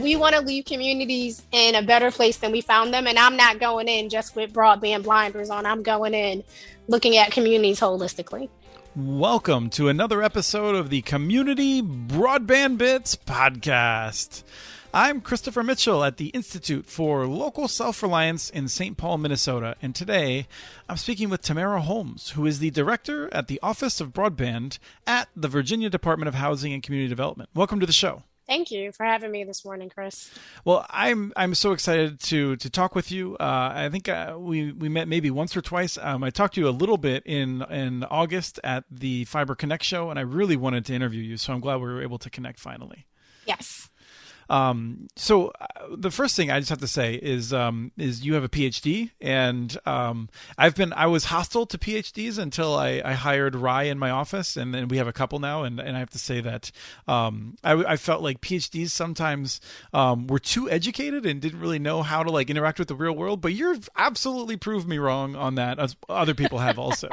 We want to leave communities in a better place than we found them. And I'm not going in just with broadband blinders on. I'm going in looking at communities holistically. Welcome to another episode of the Community Broadband Bits podcast. I'm Christopher Mitchell at the Institute for Local Self-Reliance in St. Paul, Minnesota, and today I'm speaking with Tamara Holmes, who is the director at the Office of Broadband at the Virginia Department of Housing and Community Development. Welcome to the show. Thank you for having me this morning, Chris. Well, I'm so excited to talk with you. I think we met maybe once or twice. I talked to you a little bit in August at the Fiber Connect show, and I really wanted to interview you, so I'm glad we were able to connect finally. Yes. So the first thing I just have to say is you have a PhD, and I was hostile to PhDs until I hired Rye in my office, and then we have a couple now, and I have to say that I felt like PhDs sometimes were too educated and didn't really know how to like interact with the real world. But you've absolutely proved me wrong on that, as other people have also.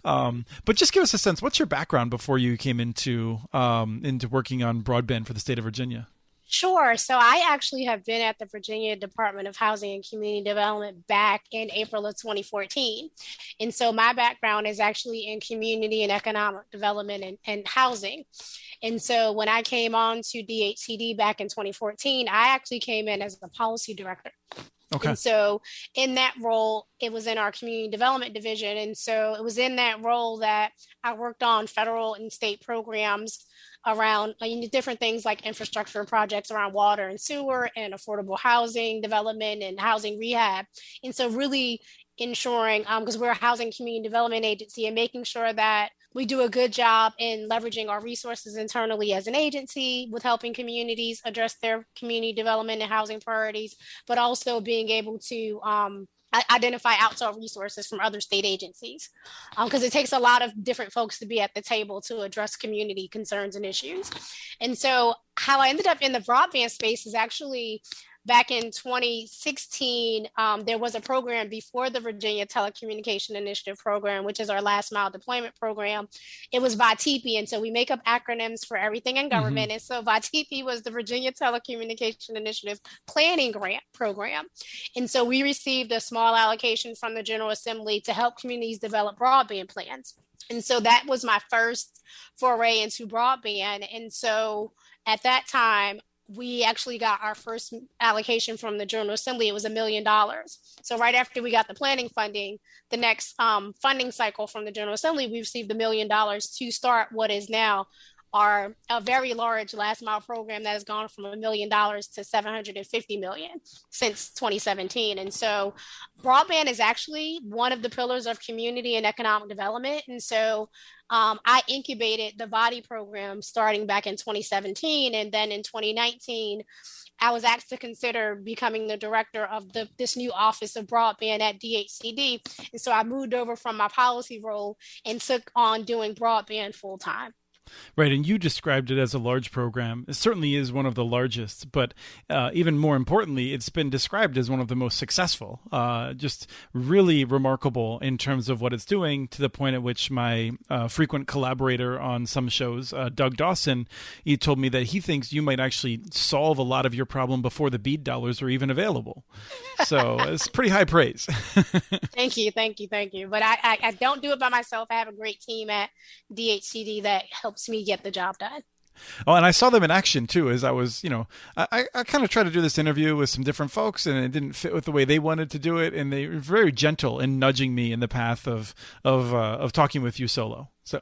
But just give us a sense. What's your background before you came into working on broadband for the state of Virginia? Sure. So I actually have been at the Virginia Department of Housing and Community Development back in April of 2014. And so my background is actually in community and economic development and housing. And so when I came on to DHCD back in 2014, I actually came in as a policy director. Okay. And so in that role, it was in our community development division. And so it was in that role that I worked on federal and state programs around different things like infrastructure projects around water and sewer and affordable housing development and housing rehab. And so really ensuring, because we're a housing community development agency, and making sure that we do a good job in leveraging our resources internally as an agency with helping communities address their community development and housing priorities, but also being able to identify outside resources from other state agencies, because it takes a lot of different folks to be at the table to address community concerns and issues. And so how I ended up in the broadband space is actually back in 2016, there was a program before the Virginia Telecommunication Initiative program, which is our last mile deployment program. It was VITP, and so we make up acronyms for everything in government. Mm-hmm. And so VITP was the Virginia Telecommunication Initiative Planning Grant Program. And so we received a small allocation from the General Assembly to help communities develop broadband plans. And so that was my first foray into broadband. And so at that time, we actually got our first allocation from the General Assembly. It was $1 million. So right after we got the planning funding, the next funding cycle from the General Assembly, we received $1 million to start what is now a very large last mile program that has gone from $1 million to $750 million since 2017. And so broadband is actually one of the pillars of community and economic development. And so I incubated the body program starting back in 2017. And then in 2019, I was asked to consider becoming the director of this new Office of Broadband at DHCD. And so I moved over from my policy role and took on doing broadband full time. Right, and you described it as a large program. It certainly is one of the largest, but even more importantly, it's been described as one of the most successful. Just really remarkable in terms of what it's doing, to the point at which my frequent collaborator on some shows, Doug Dawson, he told me that he thinks you might actually solve a lot of your problem before the BEAD dollars are even available. So it's pretty high praise. Thank you. But I don't do it by myself. I have a great team at DHCD that helps me get the job done. Oh, and I saw them in action too, as I was, I kind of tried to do this interview with some different folks, and it didn't fit with the way they wanted to do it. And they were very gentle in nudging me in the path of talking with you solo. So,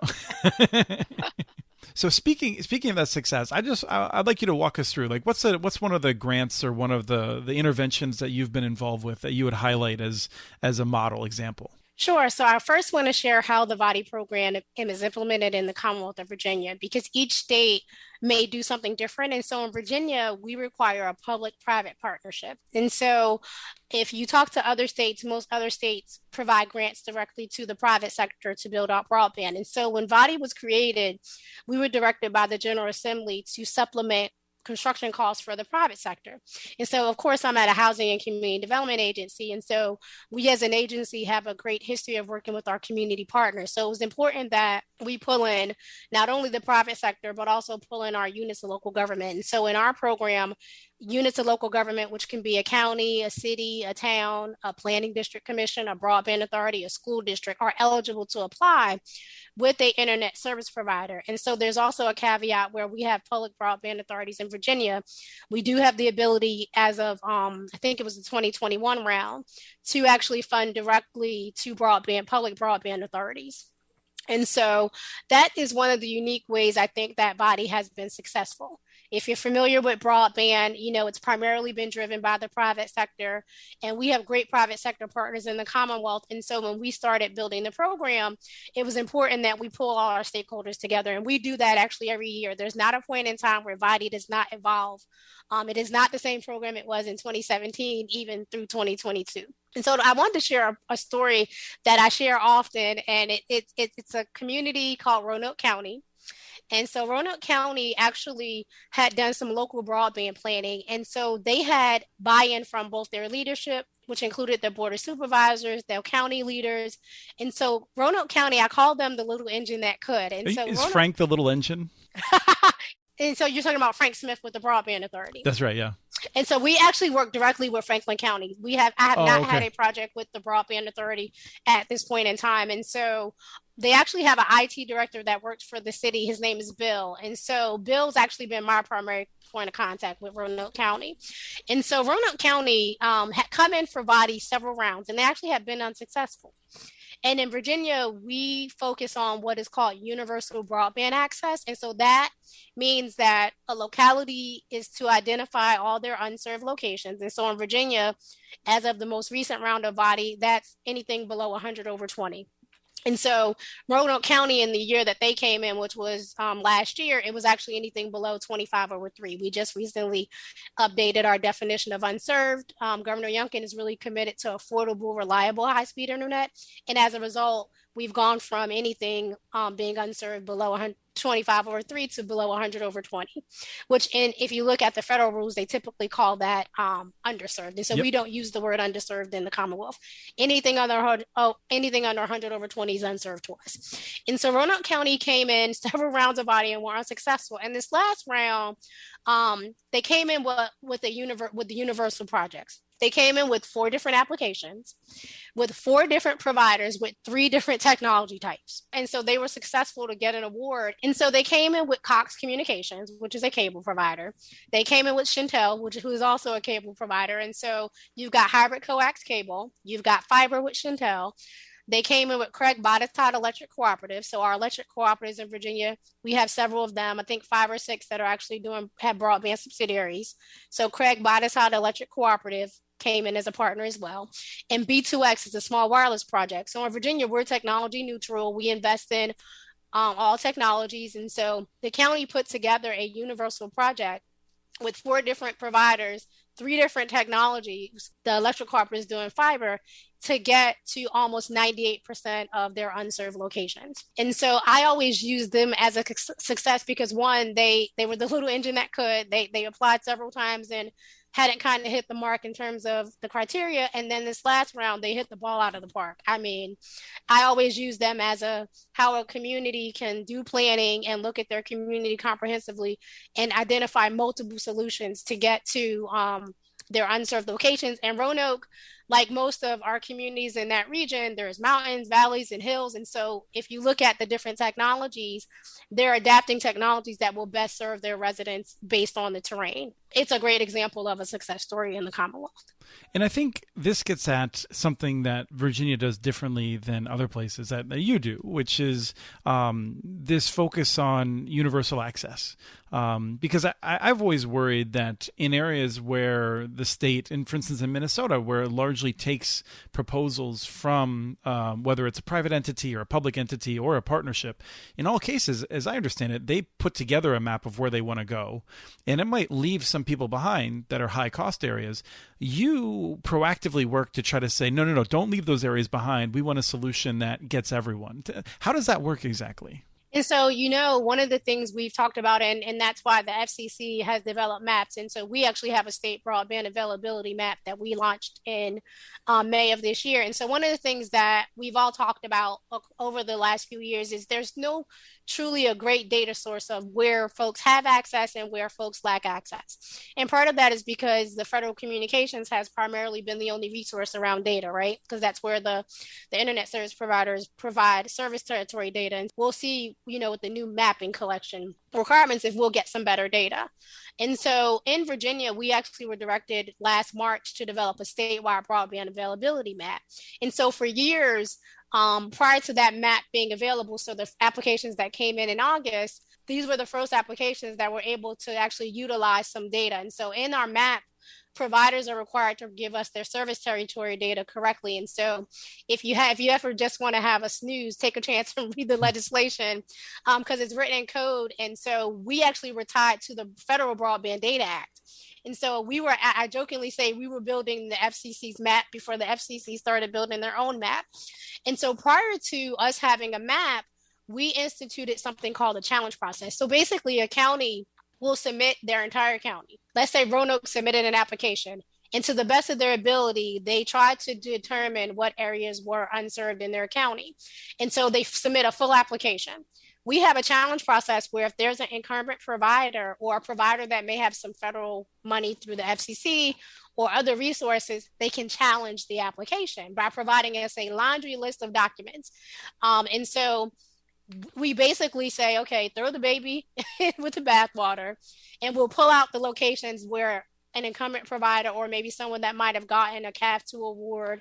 so speaking of that success, I'd like you to walk us through, like, what's one of the grants or one of the interventions that you've been involved with that you would highlight as a model example? Sure. So I first want to share how the VADI program is implemented in the Commonwealth of Virginia, because each state may do something different. And so in Virginia, we require a public-private partnership. And so if you talk to other states, most other states provide grants directly to the private sector to build out broadband. And so when VADI was created, we were directed by the General Assembly to supplement construction costs for the private sector. And so, of course, I'm at a housing and community development agency. And so we as an agency have a great history of working with our community partners. So it was important that we pull in not only the private sector, but also pull in our units of local government. And so in our program, units of local government, which can be a county, a city, a town, a planning district commission, a broadband authority, a school district, are eligible to apply with a internet service provider. And so there's also a caveat where we have public broadband authorities in Virginia. We do have the ability as of I think it was the 2021 round to actually fund directly to public broadband authorities. And so that is one of the unique ways I think that body has been successful. If you're familiar with broadband, it's primarily been driven by the private sector, and we have great private sector partners in the Commonwealth. And so when we started building the program, it was important that we pull all our stakeholders together. And we do that actually every year. There's not a point in time where body does not evolve. It is not the same program it was in 2017, even through 2022. And so I wanted to share a story that I share often, and it's a community called Roanoke County. And so Roanoke County actually had done some local broadband planning. And so they had buy-in from both their leadership, which included the board of supervisors, their county leaders. And so Roanoke County, I call them the little engine that could. And so is Frank the little engine? And so you're talking about Frank Smith with the Broadband Authority. That's right, yeah. And so we actually work directly with Franklin County. I have not had a project with the Broadband Authority at this point in time. And so they actually have an IT director that works for the city. His name is Bill. And so Bill's actually been my primary point of contact with Roanoke County. And so Roanoke County had come in for body several rounds, and they actually have been unsuccessful. And in Virginia, we focus on what is called universal broadband access. And so that means that a locality is to identify all their unserved locations. And so in Virginia, as of the most recent round of body, that's anything below 100/20. And so Roanoke County, in the year that they came in, which was last year, it was actually anything below 25/3. We just recently updated our definition of unserved. Governor Youngkin is really committed to affordable, reliable, high-speed internet. And as a result, we've gone from anything being unserved below 25/3 to below 100/20, which if you look at the federal rules, they typically call that underserved. And so we don't use the word underserved in the Commonwealth. Anything under 100/20 is unserved to us. And so Roanoke County came in several rounds of body and were unsuccessful. And this last round, they came in with the universal projects. They came in with 4 different applications, with 4 different providers, with 3 different technology types. And so they were successful to get an award. And so they came in with Cox Communications, which is a cable provider. They came in with Shentel, who is also a cable provider. And so you've got hybrid coax cable, you've got fiber with Shentel. They came in with Craig Botetourt Electric Cooperative. So our electric cooperatives in Virginia, we have several of them. I think 5 or 6 that are actually have broadband subsidiaries. So Craig Botetourt Electric Cooperative came in as a partner as well. And B2X is a small wireless project. So in Virginia, we're technology neutral. We invest in all technologies. And so the county put together a universal project with 4 different providers, 3 different technologies. The electric cooperative is doing fiber to get to almost 98% of their unserved locations. And so I always use them as a success because, one, they were the little engine that could. They applied several times and hadn't kind of hit the mark in terms of the criteria. And then this last round, they hit the ball out of the park. I mean, I always use them as how a community can do planning and look at their community comprehensively and identify multiple solutions to get to their unserved locations. And Roanoke, like most of our communities in that region, there's mountains, valleys, and hills. And so if you look at the different technologies, they're adapting technologies that will best serve their residents based on the terrain. It's a great example of a success story in the Commonwealth. And I think this gets at something that Virginia does differently than other places that you do, which is this focus on universal access. Because I've always worried that in areas where the state, and for instance in Minnesota, where it largely takes proposals from whether it's a private entity or a public entity or a partnership, in all cases, as I understand it, they put together a map of where they want to go. And it might leave some people behind that are high cost areas. You proactively work to try to say, no, don't leave those areas behind. We want a solution that gets everyone. How does that work exactly? And so, one of the things we've talked about, and that's why the FCC has developed maps. And so, we actually have a state broadband availability map that we launched in May of this year. And so, one of the things that we've all talked about over the last few years is there's no truly a great data source of where folks have access and where folks lack access. And part of that is because the Federal Communications has primarily been the only resource around data, right? Because that's where the internet service providers provide service territory data. And we'll see, with the new mapping collection requirements, if we'll get some better data. And so in Virginia, we actually were directed last March to develop a statewide broadband availability map. And so for years, prior to that map being available, so the applications that came in August, these were the first applications that were able to actually utilize some data. And so in our map, providers are required to give us their service territory data correctly. And so if you ever just want to have a snooze, take a chance and read the legislation because it's written in code. And so we actually were tied to the Federal Broadband Data Act. And so I jokingly say we were building the FCC's map before the FCC started building their own map. And so prior to us having a map, we instituted something called a challenge process. So basically a county will submit their entire county. Let's say Roanoke submitted an application. And to the best of their ability, they try to determine what areas were unserved in their county. And so they submit a full application. We have a challenge process where if there's an incumbent provider or a provider that may have some federal money through the FCC or other resources, they can challenge the application by providing us a laundry list of documents. And so we basically say, okay, throw the baby with the bathwater, and we'll pull out the locations where an incumbent provider or maybe someone that might have gotten a CAF2 award,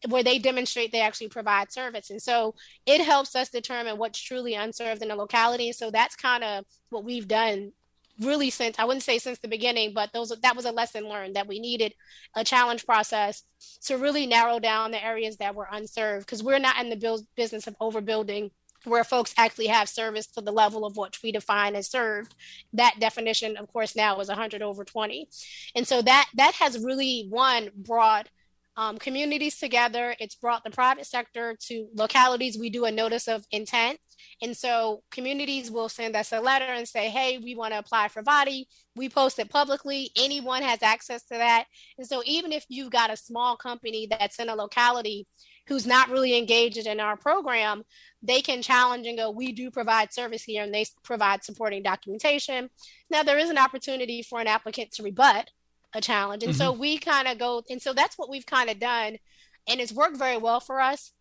where they demonstrate they actually provide service. And so it helps us determine what's truly unserved in the locality. So that's kind of what we've done really since, I wouldn't say since the beginning, but that was a lesson learned, that we needed a challenge process to really narrow down the areas that were unserved, because we're not in the business of overbuilding where folks actually have service to the level of what we define as served. That definition, of course, now is 100 over 20. And so that has really, brought communities together. It's brought the private sector to localities. We do a notice of intent. And so communities will send us a letter and say, hey, we want to apply for VADI. We post it publicly. Anyone has access to that. And so even if you've got a small company that's in a locality who's not really engaged in our program, they can challenge and go, we do provide service here, and they provide supporting documentation. Now, there is an opportunity for an applicant to rebut a challenge. And so we kind of go, and so that's what we've kind of done. And it's worked very well for us.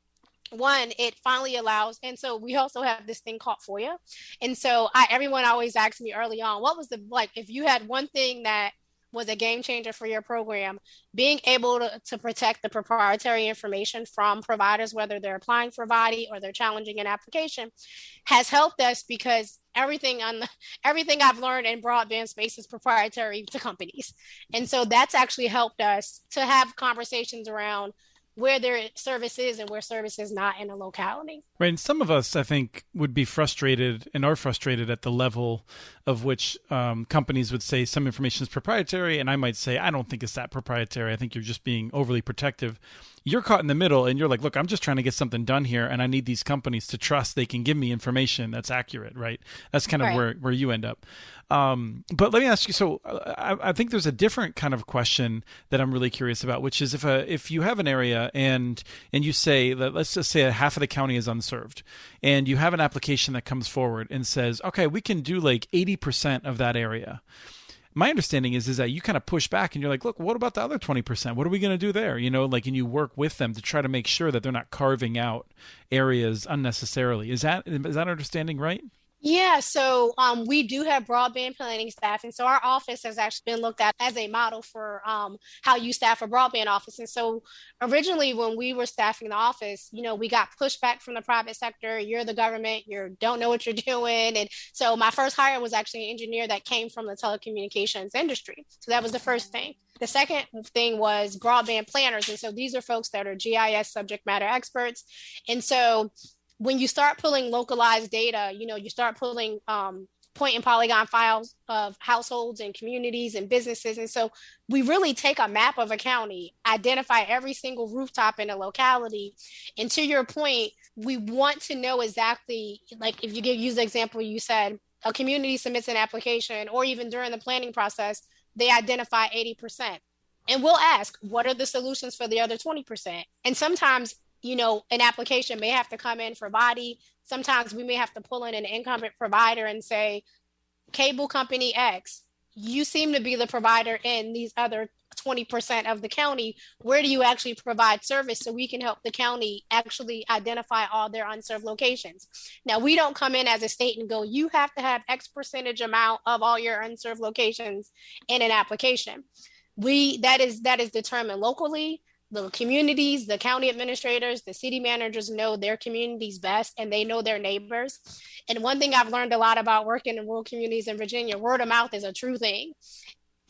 One, it finally allows, and so we also have this thing called FOIA. And so everyone always asks me early on, what was if you had one thing that was a game changer for your program, being able to protect the proprietary information from providers, whether they're applying for VADI or they're challenging an application, has helped us, because everything I've learned in broadband space is proprietary to companies. And so that's actually helped us to have conversations around where their service is and where service is not in a locality. Right. And some of us, I think, would be frustrated and are frustrated at the level of which companies would say some information is proprietary. And I might say, I don't think it's that proprietary. I think you're just being overly protective. You're caught in the middle and you're like, look, I'm just trying to get something done here. And I need these companies to trust they can give me information that's accurate. Right. That's kind of where you end up. But let me ask you, so I think there's a different kind of question that I'm really curious about, which is if you have an area and you say that, let's just say half of the county is unserved, and you have an application that comes forward and says, okay, we can do like 80% of that area. My understanding is that you kind of push back and you're like, look, what about the other 20%? What are we going to do there? And you work with them to try to make sure that they're not carving out areas unnecessarily. Is that understanding right? Yeah, so we do have broadband planning staff. And so our office has actually been looked at as a model for how you staff a broadband office. And so originally when we were staffing the office, we got pushback from the private sector. You're the government, you don't know what you're doing. And so my first hire was actually an engineer that came from the telecommunications industry. So that was the first thing. The second thing was broadband planners. And so these are folks that are GIS subject matter experts. And so when you start pulling localized data, you start pulling point and polygon files of households and communities and businesses. And so we really take a map of a county, identify every single rooftop in a locality. And to your point, we want to know exactly, like if you use the example you said, a community submits an application, or even during the planning process, they identify 80%. And we'll ask, what are the solutions for the other 20%? And sometimes, an application may have to come in for body. Sometimes we may have to pull in an incumbent provider and say, cable company X, you seem to be the provider in these other 20% of the county. Where do you actually provide service so we can help the county actually identify all their unserved locations? Now, we don't come in as a state and go, you have to have X percentage amount of all your unserved locations in an application. That is determined locally. The communities, the county administrators, the city managers know their communities best, and they know their neighbors. And one thing I've learned a lot about working in rural communities in Virginia, word of mouth is a true thing.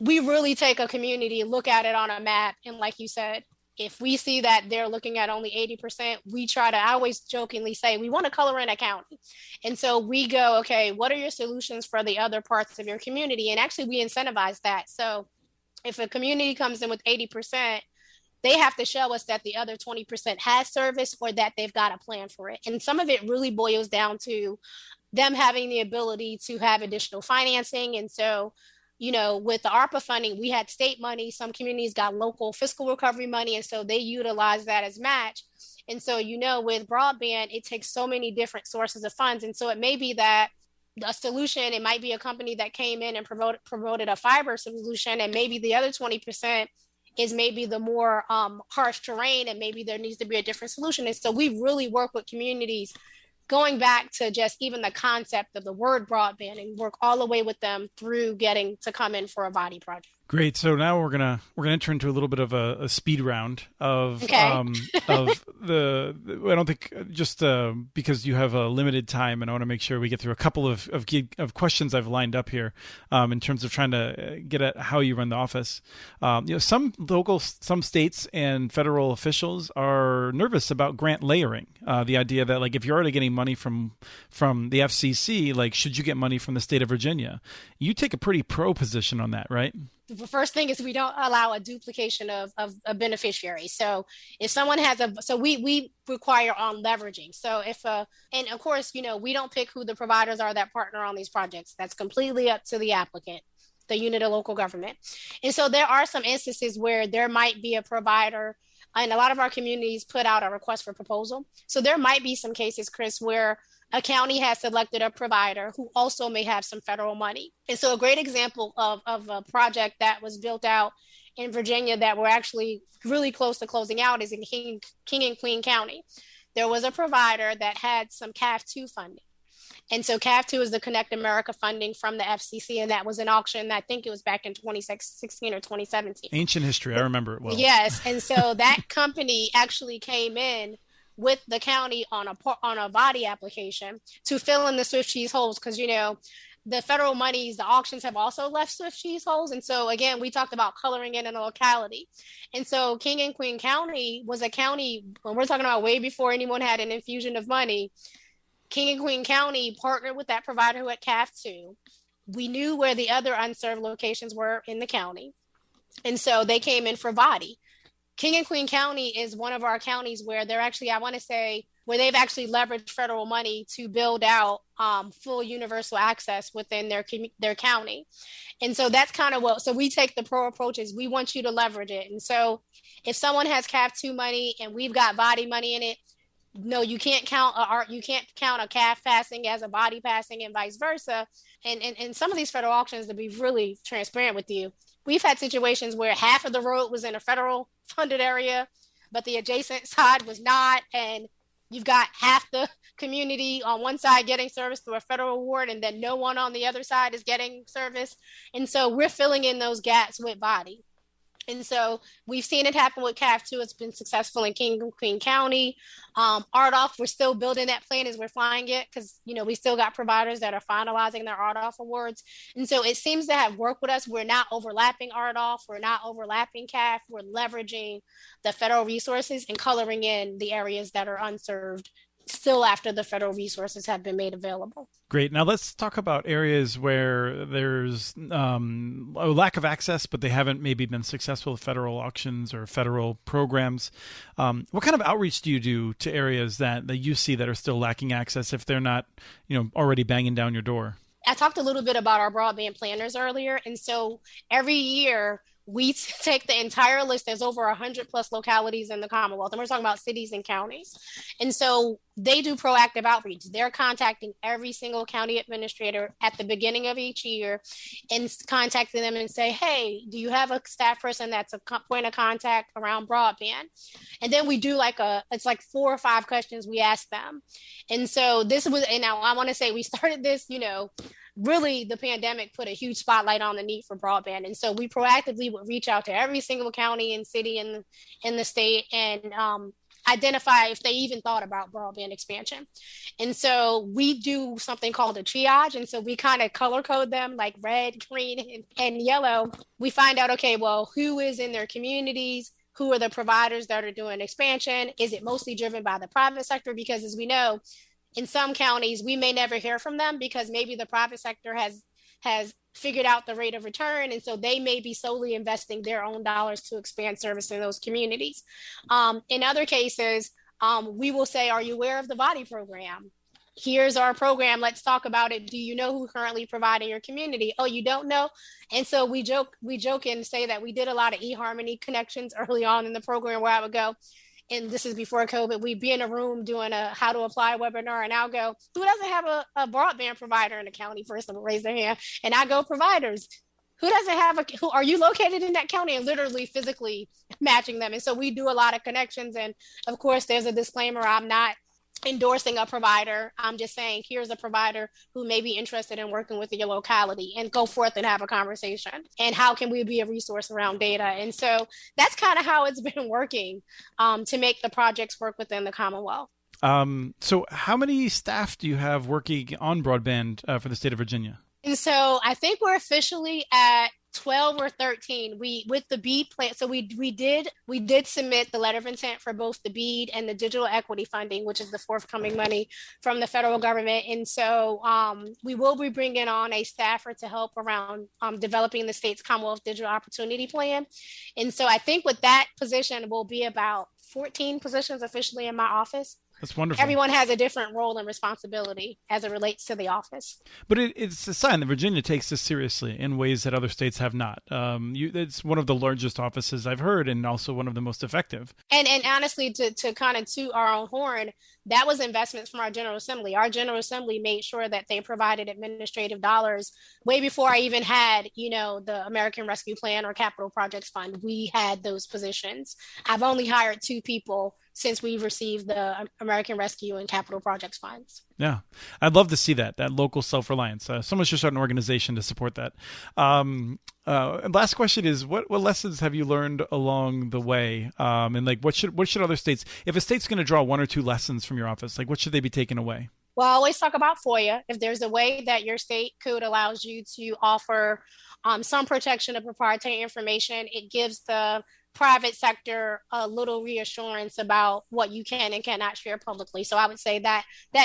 We really take a community, look at it on a map, and like you said, if we see that they're looking at only 80%, I always jokingly say, we want to color in a county. And so we go, okay, what are your solutions for the other parts of your community? And actually we incentivize that. So if a community comes in with 80%, they have to show us that the other 20% has service, or that they've got a plan for it. And some of it really boils down to them having the ability to have additional financing. And so, with the ARPA funding, we had state money. Some communities got local fiscal recovery money, and so they utilize that as match. And so, with broadband, it takes so many different sources of funds. And so it may be that a solution, it might be a company that came in and promoted a fiber solution, and maybe the other 20% is maybe the more harsh terrain, and maybe there needs to be a different solution. And so we really work with communities, going back to just even the concept of the word broadband, and work all the way with them through getting to come in for a body project. Great. So now we're gonna enter into a little bit of a speed round of okay. Of I don't think just because you have a limited time, and I want to make sure we get through a couple of questions I've lined up here in terms of trying to get at how you run the office. Some states and federal officials are nervous about grant layering. The idea that, like, if you're already getting money from the FCC, like, should you get money from the state of Virginia? You take a pretty pro position on that, right? The first thing is we don't allow a duplication of a beneficiary. So if someone has we require on leveraging. So and of course, we don't pick who the providers are that partner on these projects. That's completely up to the applicant, the unit of local government. And so there are some instances where there might be a provider, and a lot of our communities put out a request for proposal. So there might be some cases, Chris, where a county has selected a provider who also may have some federal money. And so a great example of a project that was built out in Virginia that we're actually really close to closing out is in King and Queen County. There was a provider that had some CAF2 funding. And so CAF2 is the Connect America funding from the FCC, and that was an auction. I think it was back in 2016 or 2017. Ancient history. I remember it well. Yes. And so that company actually came in with the county on a body application to fill in the Swift cheese holes, because the federal monies, the auctions have also left Swift cheese holes. And so again, we talked about coloring in a locality. And so King and Queen County was a county, when we're talking about way before anyone had an infusion of money, King and Queen County partnered with that provider who had CAF2. We knew where the other unserved locations were in the county. And so they came in for body. King and Queen County is one of our counties where they're actually, I want to say, where they've actually leveraged federal money to build out full universal access within their county. And so that's kind of so we take the pro approach is we want you to leverage it. And so if someone has CAF2 money and we've got body money in it, no, you can't count a calf passing as a body passing, and vice versa. And some of these federal auctions, to be really transparent with you, we've had situations where half of the road was in a federal funded area, but the adjacent side was not. And you've got half the community on one side getting service through a federal award, and then no one on the other side is getting service. And so we're filling in those gaps with body. And so we've seen it happen with CAF2. It's been successful in King and Queen County. RDOF, we're still building that plan as we're flying it, because, we still got providers that are finalizing their RDOF awards. And so it seems to have worked with us. We're not overlapping RDOF. We're not overlapping CAF. We're leveraging the federal resources and coloring in the areas that are unserved still after the federal resources have been made available. Great. Now let's talk about areas where there's a lack of access, but they haven't maybe been successful with federal auctions or federal programs. What kind of outreach do you do to areas that you see that are still lacking access if they're not, already banging down your door? I talked a little bit about our broadband planners earlier. And so every year we take the entire list. There's over 100 plus localities in the Commonwealth, and we're talking about cities and counties. And so they do proactive outreach. They're contacting every single county administrator at the beginning of each year and contacting them and say, hey, do you have a staff person that's a point of contact around broadband? And then we do it's like 4 or 5 questions we ask them. And so this was, and now I want to say we started this, really the pandemic put a huge spotlight on the need for broadband. And so we proactively would reach out to every single county and city in the state and identify if they even thought about broadband expansion. And so we do something called a triage. And so we kind of color code them like red, green, and yellow. We find out, okay, well, who is in their communities? Who are the providers that are doing expansion? Is it mostly driven by the private sector? Because as we know, in some counties, we may never hear from them because maybe the private sector has figured out the rate of return. And so they may be solely investing their own dollars to expand service in those communities. In other cases, we will say, are you aware of the body program? Here's our program. Let's talk about it. Do you know who currently provide in your community? Oh, you don't know? And so we joke and say that we did a lot of eHarmony connections early on in the program where I would go, and this is before COVID, we'd be in a room doing a how to apply webinar, and I'll go, who doesn't have a broadband provider in the county? First of all, raise their hand. And I go, providers. Who doesn't have who are you located in that county? And literally physically matching them. And so we do a lot of connections. And of course, there's a disclaimer. I'm not endorsing a provider. I'm just saying, here's a provider who may be interested in working with your locality, and go forth and have a conversation. And how can we be a resource around data? And so that's kind of how it's been working to make the projects work within the Commonwealth. So how many staff do you have working on broadband for the state of Virginia? And so I think we're officially at 12 or 13. We with the BEAD plan. So we did submit the letter of intent for both the BEAD and the digital equity funding, which is the forthcoming money from the federal government. And so we will be bringing on a staffer to help around developing the state's Commonwealth Digital Opportunity Plan. And so I think with that position will be about 14 positions officially in my office. That's wonderful. Everyone has a different role and responsibility as it relates to the office. But it's a sign that Virginia takes this seriously in ways that other states have not. It's one of the largest offices I've heard, and also one of the most effective. And honestly, to kind of toot our own horn, that was investments from our General Assembly. Our General Assembly made sure that they provided administrative dollars way before I even had, the American Rescue Plan or Capital Projects Fund. We had those positions. I've only hired 2 people since we received the American Rescue and Capital Projects funds. Yeah, I'd love to see that local self-reliance. Someone should start an organization to support that. And last question is, what lessons have you learned along the way? And what should other states, if a state's going to draw 1 or 2 lessons from your office, what should they be taking away? Well, I always talk about FOIA. If there's a way that your state code allows you to offer some protection of proprietary information, it gives the private sector a little reassurance about what you can and cannot share publicly. So I would say that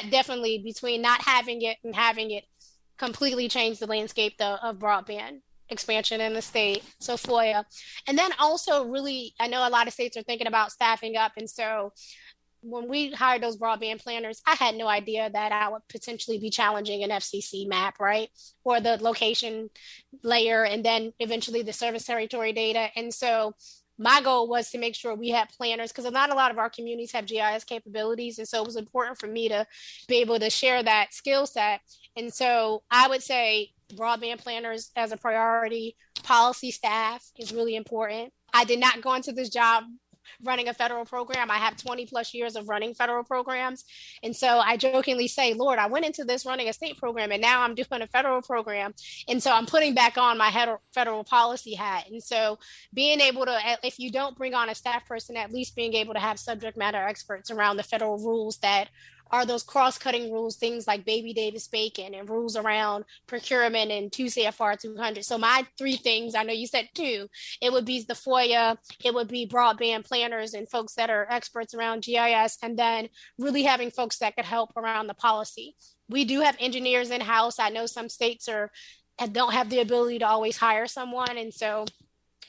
definitely, between not having it and having it, completely changed the landscape of broadband expansion in the state. So FOIA. And then also, really, I know a lot of states are thinking about staffing up. And so when we hired those broadband planners, I had no idea that I would potentially be challenging an FCC map, right? Or the location layer, and then eventually the service territory data. And so my goal was to make sure we had planners, because not a lot of our communities have GIS capabilities. And so it was important for me to be able to share that skill set. And so I would say broadband planners as a priority. Policy staff is really important. I did not go into this job running a federal program. I have 20 plus years of running federal programs. And so I jokingly say, Lord, I went into this running a state program, and now I'm doing a federal program. And so I'm putting back on my federal policy hat. And so being able to, if you don't bring on a staff person, at least being able to have subject matter experts around the federal rules that are those cross-cutting rules, things like Baby Davis Bacon and rules around procurement and 2 CFR 200. So my three things, I know you said two, it would be the FOIA, it would be broadband planners and folks that are experts around GIS, and then really having folks that could help around the policy. We do have engineers in-house. I know some states are don't have the ability to always hire someone, and so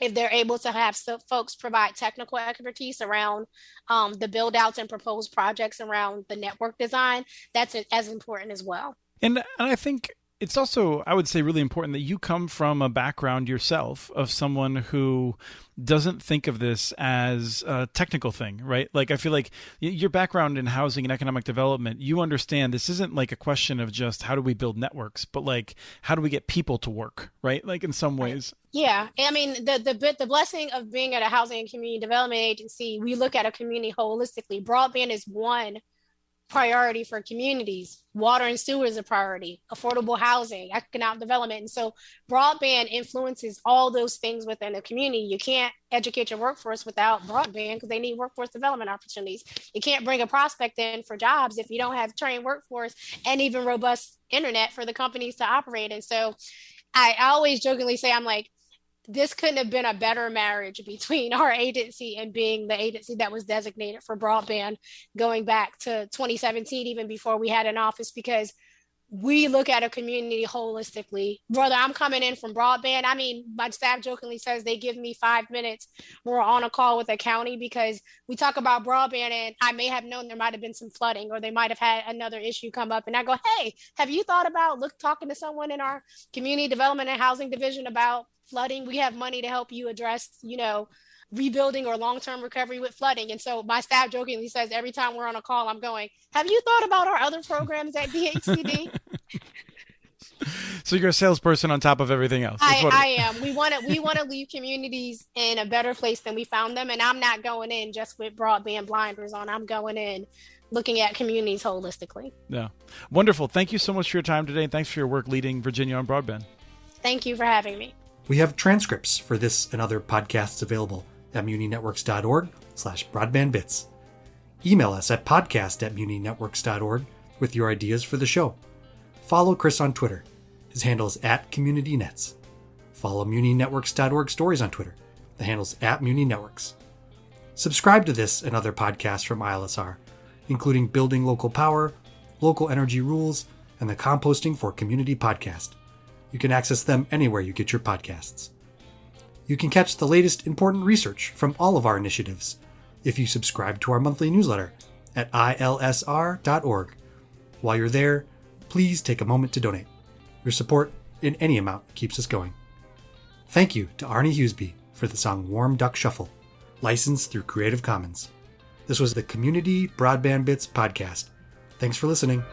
if they're able to have folks provide technical expertise around the build outs and proposed projects around the network design, that's as important as well. And I think it's also, I would say, really important that you come from a background yourself of someone who doesn't think of this as a technical thing, right? Like, I feel like your background in housing and economic development, you understand this isn't like a question of just how do we build networks, but like, how do we get people to work, right? Like in some ways. Yeah, I mean, the blessing of being at a housing and community development agency, we look at a community holistically. Broadband is one priority for communities. Water and sewer is a priority, affordable housing, economic development. And so broadband influences all those things within a community. You can't educate your workforce without broadband because they need workforce development opportunities. You can't bring a prospect in for jobs if you don't have trained workforce and even robust internet for the companies to operate. And so I always jokingly say, I'm like, this couldn't have been a better marriage between our agency and being the agency that was designated for broadband going back to 2017, even before we had an office, because we look at a community holistically. Brother, I'm coming in from broadband. I mean, my staff jokingly says they give me 5 minutes. We're on a call with the county because we talk about broadband and I may have known there might have been some flooding or they might have had another issue come up. And I go, hey, have you thought about talking to someone in our community development and housing division about flooding? We have money to help you address, rebuilding or long-term recovery with flooding. And so my staff jokingly says every time we're on a call, I'm going, have you thought about our other programs at DHCD? So you're a salesperson on top of everything else. I am. We want to leave communities in a better place than we found them. And I'm not going in just with broadband blinders on. I'm going in looking at communities holistically. Yeah. Wonderful. Thank you so much for your time today. And thanks for your work leading Virginia on broadband. Thank you for having me. We have transcripts for this and other podcasts available at muninetworks.org/broadbandbits. Email us at podcast@muninetworks.org with your ideas for the show. Follow Chris on Twitter. His handle is @CommunityNets. Follow muninetworks.org stories on Twitter. The handle's @muninetworks. Subscribe to this and other podcasts from ILSR, including Building Local Power, Local Energy Rules, and the Composting for Community podcast. You can access them anywhere you get your podcasts. You can catch the latest important research from all of our initiatives if you subscribe to our monthly newsletter at ilsr.org. While you're there, please take a moment to donate. Your support in any amount keeps us going. Thank you to Arnie Hughesby for the song Warm Duck Shuffle, licensed through Creative Commons. This was the Community Broadband Bits podcast. Thanks for listening.